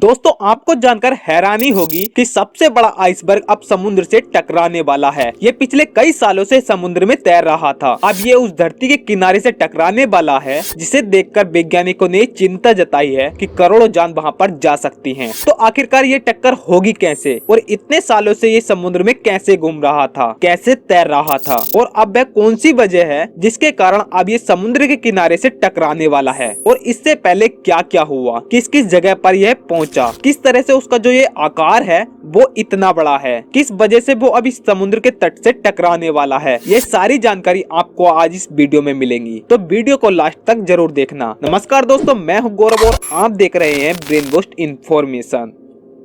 दोस्तों आपको जानकर हैरानी होगी कि सबसे बड़ा आइसबर्ग अब समुद्र से टकराने वाला है। ये पिछले कई सालों से समुद्र में तैर रहा था, अब ये उस धरती के किनारे से टकराने वाला है, जिसे देखकर वैज्ञानिकों ने चिंता जताई है कि करोड़ों जान वहां पर जा सकती हैं। तो आखिरकार ये टक्कर होगी कैसे और इतने सालों से ये समुद्र में कैसे घूम रहा था, कैसे तैर रहा था और अब वह कौन सी वजह है जिसके कारण अब ये समुद्र के किनारे से टकराने वाला है और इससे पहले क्या क्या हुआ, किस किस जगह पर यह पहुंचा, किस तरह से उसका जो ये आकार है वो इतना बड़ा है, किस वजह से वो अब इस समुद्र के तट से टकराने वाला है। ये सारी जानकारी आपको आज इस वीडियो में मिलेंगी, तो वीडियो को लास्ट तक जरूर देखना। नमस्कार दोस्तों, मैं हूं गौरव और आप देख रहे हैं ब्रेन बूस्ट इन्फॉर्मेशन।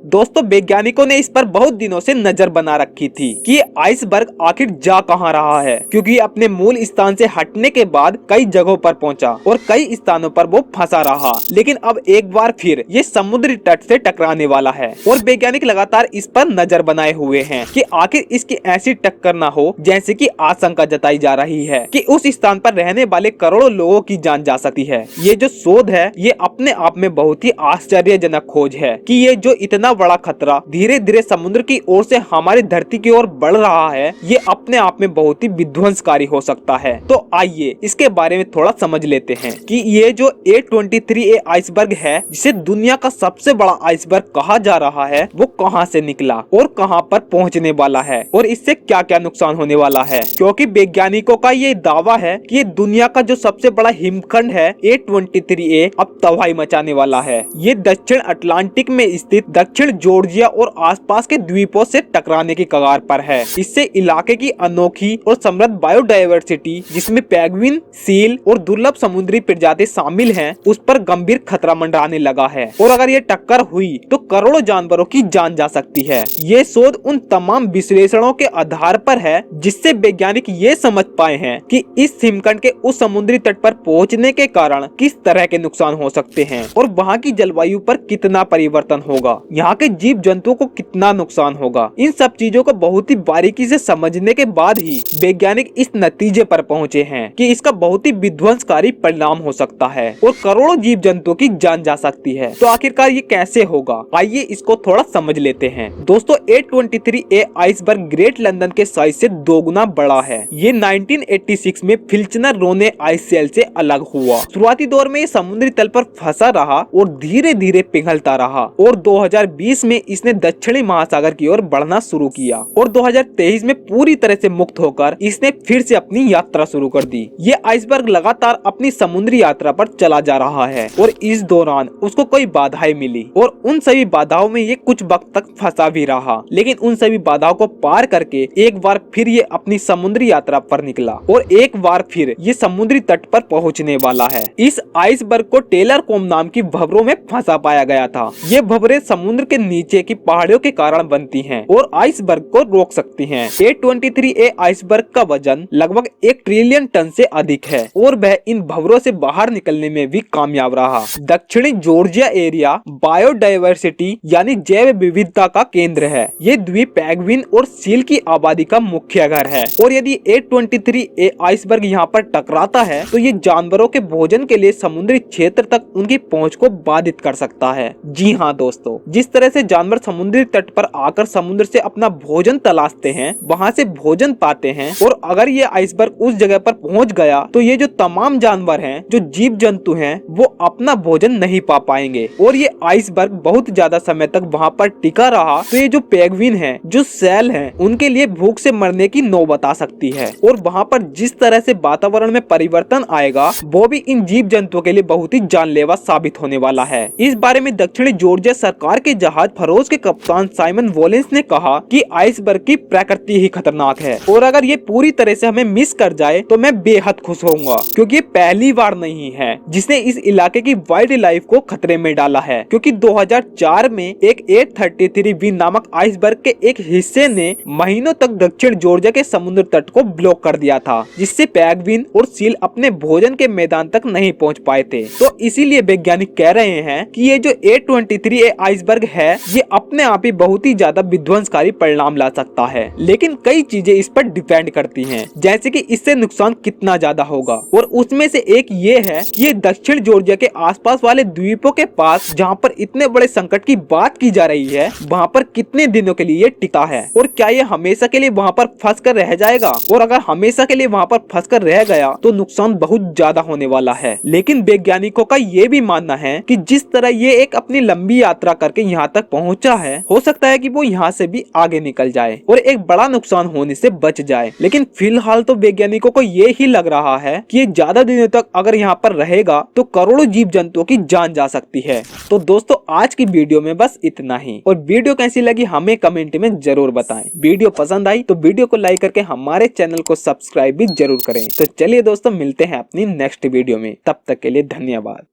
दोस्तों वैज्ञानिकों ने इस पर बहुत दिनों से नजर बना रखी थी कि ये आइसबर्ग आखिर जा कहां रहा है, क्योंकि अपने मूल स्थान से हटने के बाद कई जगहों पर पहुंचा और कई स्थानों पर वो फंसा रहा, लेकिन अब एक बार फिर ये समुद्री तट से टकराने वाला है और वैज्ञानिक लगातार इस पर नजर बनाए हुए हैं कि आखिर इसकी ऐसी टक्कर न हो जैसे कि आशंका जताई जा रही है कि उस स्थान पर रहने वाले करोड़ों लोगों की जान जा सकती है। ये जो शोध है ये अपने आप में बहुत ही आश्चर्यजनक खोज है कि ये जो इतना बड़ा खतरा धीरे धीरे समुद्र की ओर से हमारी धरती की ओर बढ़ रहा है, ये अपने आप में बहुत ही विध्वंसकारी हो सकता है। तो आइए इसके बारे में थोड़ा समझ लेते हैं कि ये जो A23A आइसबर्ग है, जिसे दुनिया का सबसे बड़ा आइसबर्ग कहा जा रहा है, वो कहां से निकला और कहां पर पहुंचने वाला है और इससे क्या क्या नुकसान होने वाला है। क्योंकि वैज्ञानिकों का ये दावा है कि ये दुनिया का जो सबसे बड़ा हिमखंड है A23A अब तबाही मचाने वाला है। ये दक्षिण अटलांटिक में स्थित दक्षिण जॉर्जिया और आसपास के द्वीपों से टकराने की कगार पर है। इससे इलाके की अनोखी और समृद्ध बायोडायवर्सिटी, जिसमें पेंगुइन, सील और दुर्लभ समुद्री प्रजाति शामिल हैं, उस पर गंभीर खतरा मंडराने लगा है और अगर ये टक्कर हुई तो करोड़ों जानवरों की जान जा सकती है। ये शोध उन तमाम विश्लेषणों के आधार पर है जिससे वैज्ञानिक ये समझ पाए हैं कि इस हिमखंड के उस समुद्री तट पर पहुंचने के कारण किस तरह के नुकसान हो सकते हैं और वहाँ की जलवायु पर कितना परिवर्तन होगा, यहाँ के जीव जंतुओं को कितना नुकसान होगा। इन सब चीजों को बहुत ही बारीकी से समझने के बाद ही वैज्ञानिक इस नतीजे पर पहुंचे हैं कि इसका बहुत ही विध्वंसकारी परिणाम हो सकता है और करोड़ों जीव जंतुओं की जान जा सकती है। तो आखिरकार ये कैसे होगा, आइए इसको थोड़ा समझ लेते हैं। दोस्तों A23A आइसबर्ग ग्रेट लंदन के साइज से 2 गुना बड़ा है। ये 1986 में फिल्चनर रोने आइस शेल से अलग हुआ। शुरुआती दौर में ये समुद्री तल पर फंसा रहा और धीरे धीरे पिघलता रहा और 2020 में इसने दक्षिणी महासागर की ओर बढ़ना शुरू किया और 2023 में पूरी तरह से मुक्त होकर इसने फिर से अपनी यात्रा शुरू कर दी। ये आइसबर्ग लगातार अपनी समुद्री यात्रा पर चला जा रहा है और इस दौरान उसको कोई बाधाएं मिली और उन सभी बाधाओं में ये कुछ वक्त तक फंसा भी रहा, लेकिन उन सभी बाधाओं को पार करके एक बार फिर ये अपनी समुद्री यात्रा पर निकला और एक बार फिर ये समुद्री तट पर पहुँचने वाला है। इस आइसबर्ग को टेलर कॉम नाम की भंवरों में फंसा पाया गया था। ये भंवरें समुद्र के नीचे की पहाड़ियों के कारण बनती हैं और आइसबर्ग को रोक सकती हैं। A23A आइसबर्ग का वजन लगभग 1 ट्रिलियन टन से अधिक है और वह इन भंवरों से बाहर निकलने में भी कामयाब रहा। दक्षिणी जॉर्जिया एरिया बायोडायवर्सिटी यानी जैव विविधता का केंद्र है। ये द्वीप पेंगुइन और सील की आबादी का मुख्य घर है और यदि A23A आइसबर्ग यहाँ पर टकराता है तो ये जानवरों के भोजन के लिए समुद्री क्षेत्र तक उनकी पहुँच को बाधित कर सकता है। जी हाँ दोस्तों, जिस तरह से जानवर समुद्री तट पर आकर समुद्र से अपना भोजन तलाशते हैं, वहाँ से भोजन पाते हैं और अगर ये आइसबर्ग उस जगह पर पहुँच गया तो ये जो तमाम जानवर हैं, जो जीव जंतु हैं, वो अपना भोजन नहीं पा पाएंगे और ये आइसबर्ग बहुत ज्यादा समय तक वहाँ पर टिका रहा तो ये जो पेंगुइन हैं, जो सैल हैं, उनके लिए भूख से मरने की नौबत आ सकती है और वहाँ पर जिस तरह से वातावरण में परिवर्तन आएगा वो भी इन जीव जंतुओं के लिए बहुत ही जानलेवा साबित होने वाला है। इस बारे में दक्षिणी जॉर्जिया सरकार के जहाज फरोज के कप्तान साइमन वॉलेंस ने कहा कि आइसबर्ग की प्रकृति ही खतरनाक है और अगर ये पूरी तरह से हमें मिस कर जाए तो मैं बेहद खुश होऊंगा, क्योंकि ये पहली बार नहीं है जिसने इस इलाके की वाइल्ड लाइफ को खतरे में डाला है। क्योंकि 2004 में एक A33B नामक आइसबर्ग के एक हिस्से ने महीनों तक दक्षिण जॉर्जिया के समुद्र तट को ब्लॉक कर दिया था, जिससे पेंगुइन और सील अपने भोजन के मैदान तक नहीं पहुँच पाए थे। तो इसीलिए वैज्ञानिक कह रहे हैं कि ये जो A23A आइसबर्ग है ये अपने आप ही बहुत ही ज्यादा विध्वंसकारी परिणाम ला सकता है, लेकिन कई चीजें इस पर डिपेंड करती हैं, जैसे कि इससे नुकसान कितना ज्यादा होगा। और उसमें से एक ये है ये दक्षिण जॉर्जिया के आसपास वाले द्वीपों के पास जहाँ पर इतने बड़े संकट की बात की जा रही है वहाँ पर कितने दिनों के लिए ये टिका है, और क्या ये हमेशा के लिए वहाँ पर फंस कर रह जाएगा। और अगर हमेशा के लिए वहाँ पर फंस कर रह गया तो नुकसान बहुत ज्यादा होने वाला है। लेकिन वैज्ञानिकों का ये भी मानना है कि जिस तरह ये एक अपनी लंबी यात्रा करके यहाँ तक पहुँचा है, हो सकता है कि वो यहाँ से भी आगे निकल जाए और एक बड़ा नुकसान होने से बच जाए। लेकिन फिलहाल तो वैज्ञानिकों को ये ही लग रहा है कि ये ज्यादा दिनों तक अगर यहाँ पर रहेगा तो करोड़ों जीव जंतुओं की जान जा सकती है। तो दोस्तों आज की वीडियो में बस इतना ही, और वीडियो कैसी लगी हमें कमेंट में जरूर बताएं। वीडियो पसंद आई तो वीडियो को लाइक करके हमारे चैनल को सब्सक्राइब भी जरूर करें। तो चलिए दोस्तों मिलते हैं अपनी नेक्स्ट वीडियो में, तब तक के लिए धन्यवाद।